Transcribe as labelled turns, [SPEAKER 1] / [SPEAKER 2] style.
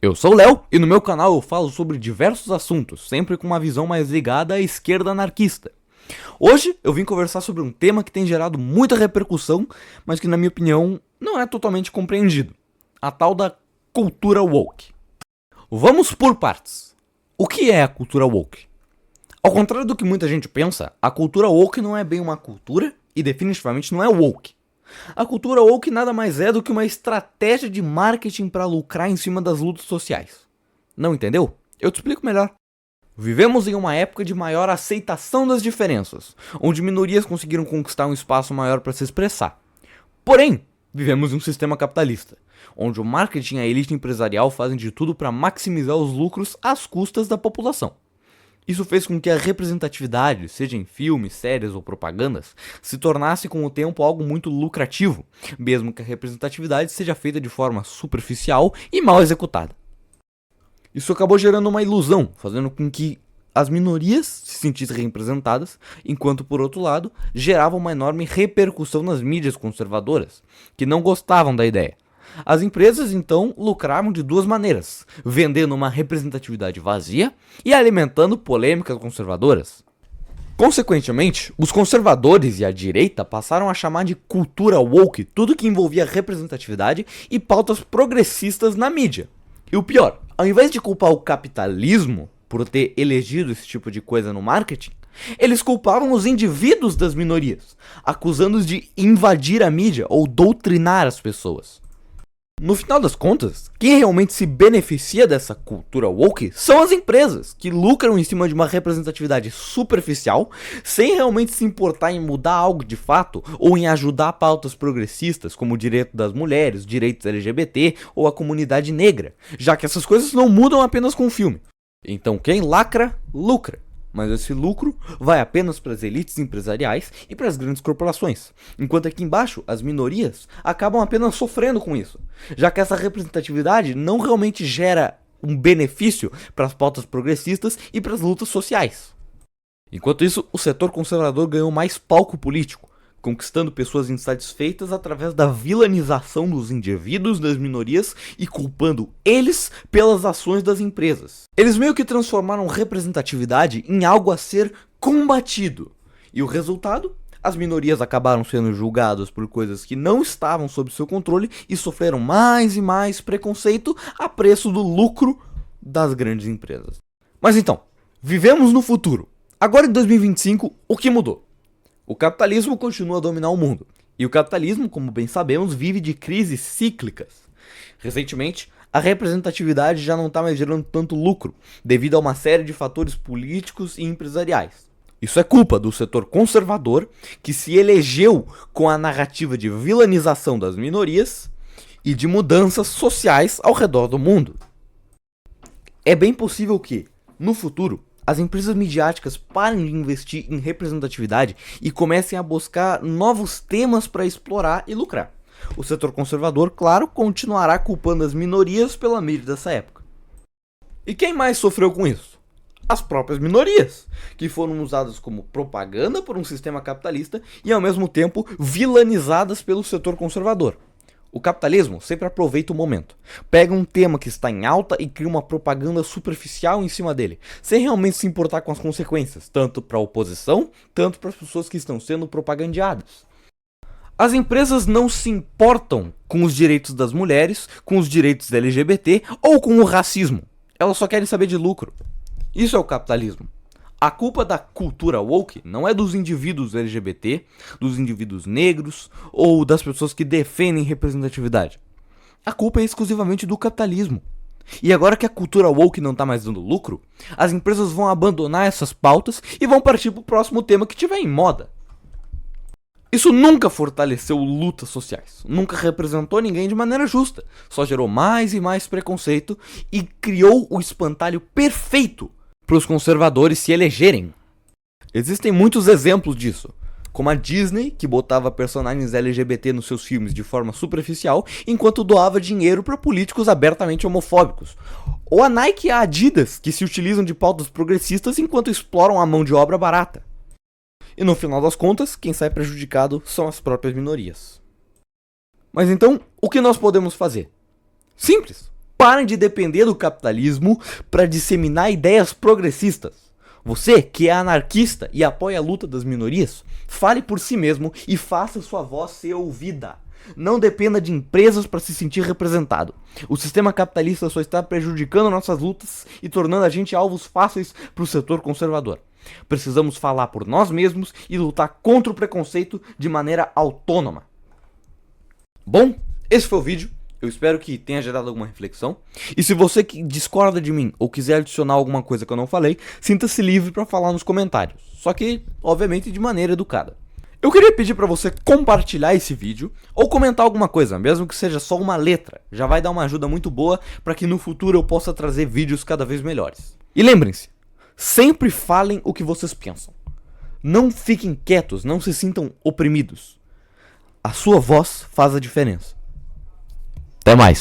[SPEAKER 1] Eu sou o Léo e no meu canal eu falo sobre diversos assuntos, sempre com uma visão mais ligada à esquerda anarquista. Hoje eu vim conversar sobre um tema que tem gerado muita repercussão, mas que na minha opinião não é totalmente compreendido. A tal da cultura woke. Vamos por partes. O que é a cultura woke? Ao contrário do que muita gente pensa, a cultura woke não é bem uma cultura e definitivamente não é woke. A cultura woke nada mais é do que uma estratégia de marketing para lucrar em cima das lutas sociais. Não entendeu? Eu te explico melhor. Vivemos em uma época de maior aceitação das diferenças, onde minorias conseguiram conquistar um espaço maior para se expressar. Porém, vivemos em um sistema capitalista, onde o marketing e a elite empresarial fazem de tudo para maximizar os lucros às custas da população. Isso fez com que a representatividade, seja em filmes, séries ou propagandas, se tornasse com o tempo algo muito lucrativo, mesmo que a representatividade seja feita de forma superficial e mal executada. Isso acabou gerando uma ilusão, fazendo com que as minorias se sentissem representadas, enquanto por outro lado, gerava uma enorme repercussão nas mídias conservadoras, que não gostavam da ideia. As empresas então lucravam de duas maneiras, vendendo uma representatividade vazia e alimentando polêmicas conservadoras. Consequentemente, os conservadores e a direita passaram a chamar de cultura woke tudo que envolvia representatividade e pautas progressistas na mídia. E o pior, ao invés de culpar o capitalismo por ter elegido esse tipo de coisa no marketing, eles culpavam os indivíduos das minorias, acusando-os de invadir a mídia ou doutrinar as pessoas. No final das contas, quem realmente se beneficia dessa cultura woke são as empresas, que lucram em cima de uma representatividade superficial, sem realmente se importar em mudar algo de fato, ou em ajudar pautas progressistas, como o direito das mulheres, direitos LGBT ou a comunidade negra, já que essas coisas não mudam apenas com o filme. Então quem lacra, lucra. Mas esse lucro vai apenas para as elites empresariais e para as grandes corporações, enquanto aqui embaixo as minorias acabam apenas sofrendo com isso, já que essa representatividade não realmente gera um benefício para as pautas progressistas e para as lutas sociais. Enquanto isso, o setor conservador ganhou mais palco político, conquistando pessoas insatisfeitas através da vilanização dos indivíduos das minorias e culpando eles pelas ações das empresas. Eles meio que transformaram representatividade em algo a ser combatido. E o resultado? As minorias acabaram sendo julgadas por coisas que não estavam sob seu controle e sofreram mais e mais preconceito a preço do lucro das grandes empresas. Mas então, vivemos no futuro. Agora em 2025, o que mudou? O capitalismo continua a dominar o mundo, e o capitalismo, como bem sabemos, vive de crises cíclicas. Recentemente, a representatividade já não está mais gerando tanto lucro, devido a uma série de fatores políticos e empresariais. Isso é culpa do setor conservador, que se elegeu com a narrativa de vilanização das minorias e de mudanças sociais ao redor do mundo. É bem possível que, no futuro, as empresas midiáticas parem de investir em representatividade e comecem a buscar novos temas para explorar e lucrar. O setor conservador, claro, continuará culpando as minorias pela mídia dessa época. E quem mais sofreu com isso? As próprias minorias, que foram usadas como propaganda por um sistema capitalista e ao mesmo tempo vilanizadas pelo setor conservador. O capitalismo sempre aproveita o momento, pega um tema que está em alta e cria uma propaganda superficial em cima dele, sem realmente se importar com as consequências, tanto para a oposição, tanto para as pessoas que estão sendo propagandeadas. As empresas não se importam com os direitos das mulheres, com os direitos LGBT ou com o racismo, elas só querem saber de lucro. Isso é o capitalismo. A culpa da cultura woke não é dos indivíduos LGBT, dos indivíduos negros ou das pessoas que defendem representatividade. A culpa é exclusivamente do capitalismo. E agora que a cultura woke não está mais dando lucro, as empresas vão abandonar essas pautas e vão partir para o próximo tema que tiver em moda. Isso nunca fortaleceu lutas sociais, nunca representou ninguém de maneira justa, só gerou mais e mais preconceito e criou o espantalho perfeito para os conservadores se elegerem. Existem muitos exemplos disso, como a Disney, que botava personagens LGBT nos seus filmes de forma superficial, enquanto doava dinheiro para políticos abertamente homofóbicos. Ou a Nike e a Adidas, que se utilizam de pautas progressistas enquanto exploram a mão de obra barata. E no final das contas, quem sai prejudicado são as próprias minorias. Mas então, o que nós podemos fazer? Simples. Parem de depender do capitalismo para disseminar ideias progressistas. Você, que é anarquista e apoia a luta das minorias, fale por si mesmo e faça sua voz ser ouvida. Não dependa de empresas para se sentir representado. O sistema capitalista só está prejudicando nossas lutas e tornando a gente alvos fáceis para o setor conservador. Precisamos falar por nós mesmos e lutar contra o preconceito de maneira autônoma. Bom, esse foi o vídeo. Eu espero que tenha gerado alguma reflexão. E se você que discorda de mim ou quiser adicionar alguma coisa que eu não falei, sinta-se livre para falar nos comentários. Só que, obviamente, de maneira educada. Eu queria pedir para você compartilhar esse vídeo ou comentar alguma coisa, mesmo que seja só uma letra. Já vai dar uma ajuda muito boa para que no futuro eu possa trazer vídeos cada vez melhores. E lembrem-se, sempre falem o que vocês pensam. Não fiquem quietos, não se sintam oprimidos. A sua voz faz a diferença. Até mais.